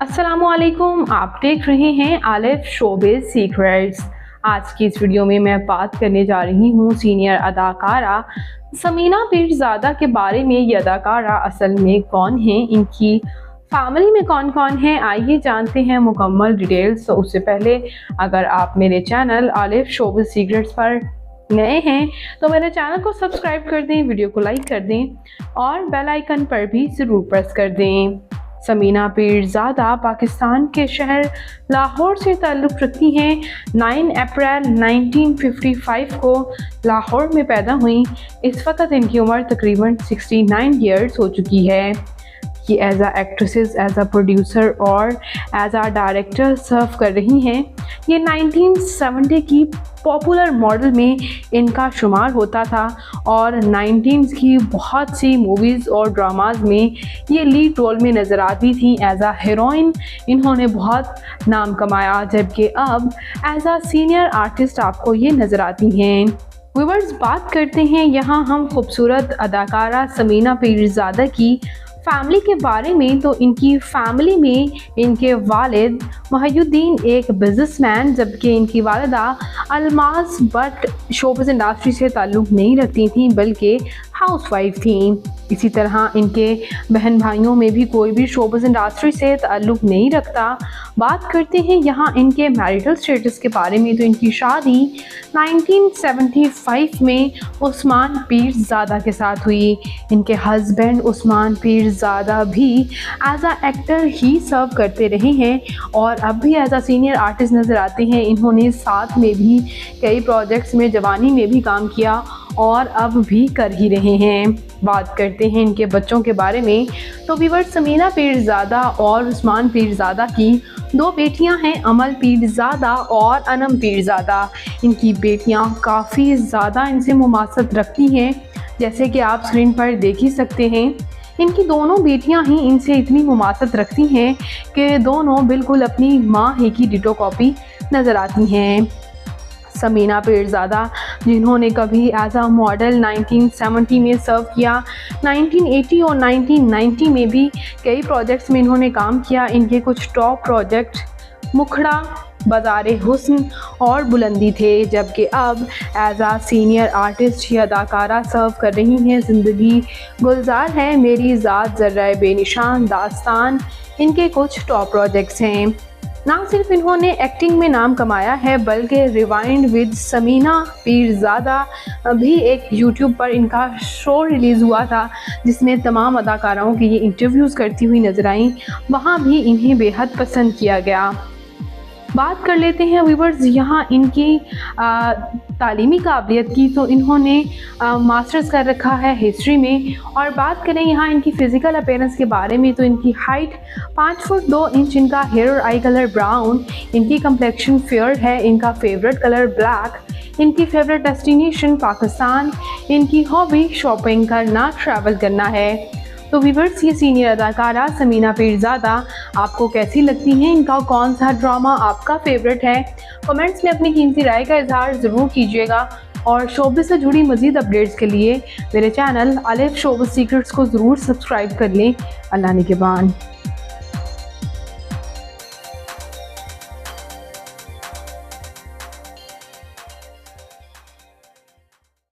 अस्सलामुअलैकुम, आप देख रहे हैं आलिफ शोबिज़ सीक्रेट्स। आज की इस वीडियो में मैं बात करने जा रही हूँ सीनियर अदाकारा समीना पीरज़ादा के बारे में। ये अदाकारा असल में कौन है, इनकी फैमिली में कौन कौन है, आइए जानते हैं मुकम्मल डिटेल्स। तो उससे पहले अगर आप मेरे चैनल आलिफ शोबिज़ सीक्रेट्स पर नए हैं तो मेरे चैनल को सब्सक्राइब कर दें, वीडियो को लाइक कर दें और बेल आइकन पर भी ज़रूर प्रेस कर दें। समीना पीरज़ादा पाकिस्तान के शहर लाहौर से ताल्लुक़ रखती हैं। 9 अप्रैल 1955 को लाहौर में पैदा हुई। इस वक्त इनकी उम्र तकरीबन 69 ईयर्स हो चुकी है। ये एज आ एक्ट्रेसेस, एज आ प्रोड्यूसर और एज आ डायरेक्टर सर्व कर रही हैं। ये 1970 की पॉपुलर मॉडल में इनका शुमार होता था और 19s की बहुत सी मूवीज़ और ड्रामाज में ये लीड रोल में नज़र आती थी। एज आ हीरोइन इन्होंने बहुत नाम कमाया, जबकि अब एज आ सीनियर आर्टिस्ट आपको ये नज़र आती हैं। व्यूअर्स, बात करते हैं यहाँ हम खूबसूरत अदाकारा समीना पीरज़ादा की फैमिली के बारे में। तो इनकी फैमिली में इनके वालिद मोहिउद्दीन एक बिजनेसमैन, जबकि इनकी वालिदा अलमास बट शोबिज़ इंडस्ट्री से ताल्लुक़ नहीं रखती थी बल्कि हाउसवाइफ थी। इसी तरह इनके बहन भाइयों में भी कोई भी शोबिज़ इंडस्ट्री से ताल्लुक़ नहीं रखता। बात करते हैं यहाँ इनके मैरिटल स्टेटस के बारे में। तो इनकी शादी 1975 में उस्मान पीरज़ादा के साथ हुई। इनके हस्बैंड उस्मान पीरज़ादा भी एज आ एक्टर ही सर्व करते रहे हैं और अब भी एज आ सीनियर आर्टिस्ट नज़र आते हैं। इन्होंने साथ में भी कई प्रोजेक्ट्स में जवानी में भी काम किया और अब भी कर ही रहे हैं। बात करते हैं इनके बच्चों के बारे में। तो व्यूअर्स, समीना पीरज़ादा और उस्मान पीरज़ादा की 2 बेटियां हैं, अमल पीरज़ादा और अनम पीरज़ादा। इनकी बेटियां काफ़ी ज़्यादा इनसे मुमासत रखती हैं, जैसे कि आप स्क्रीन पर देख ही सकते हैं। इनकी दोनों बेटियां ही इनसे इतनी मुमासत रखती हैं कि दोनों बिल्कुल अपनी माँ ही की डिटो कॉपी नज़र आती हैं। समीना पीरज़ादा जिन्होंने कभी एज आ मॉडल 1970 में सर्व किया, 1980 और 1990 में भी कई प्रोजेक्ट्स में इन्होंने काम किया। इनके कुछ टॉप प्रोजेक्ट मुखड़ा, बाज़ारे हुस्न और बुलंदी थे, जबकि अब एज आ सीनियर आर्टिस्ट ही अदाकारा सर्व कर रही हैं। ज़िंदगी गुलजार है, मेरी ज़ात, ज़र्रा बेनिशान, दास्तान इनके कुछ टॉप प्रोजेक्ट्स हैं। ना सिर्फ इन्होंने एक्टिंग में नाम कमाया है बल्कि रिवाइंड विद समीना पीरज़ादा भी एक यूट्यूब पर इनका शो रिलीज़ हुआ था, जिसमें तमाम अदाकाराओं के ये इंटरव्यूज़ करती हुई नजर आईं। वहाँ भी इन्हें बेहद पसंद किया गया। बात कर लेते हैं व्यूअर्स यहाँ इनकी तालीमी काबिलियत की। तो इन्होंने मास्टर्स कर रखा है हिस्ट्री में। और बात करें यहाँ इनकी फ़िज़िकल अपीयरेंस के बारे में, तो इनकी हाइट 5 फुट 2 इंच, इनका हेयर और आई कलर ब्राउन, इनकी कम्प्लेक्शन फेयर है, इनका फेवरेट कलर ब्लैक, इनकी फेवरेट डेस्टिनेशन पाकिस्तान, इनकी हॉबी शॉपिंग करना, ट्रैवल करना है। तो व्यूअर्स, ये सीनियर अदाकारा समीना पीरज़ादा आपको कैसी लगती हैं? इनका कौन सा ड्रामा आपका फेवरेट है? कमेंट्स में अपनी कीमती राय का इजहार ज़रूर कीजिएगा और शोबिज़ से जुड़ी मज़ीद अपडेट्स के लिए मेरे चैनल आलिफ शोबिज़ सीक्रेट्स को ज़रूर सब्सक्राइब कर लें। अल्लाह निगहबान।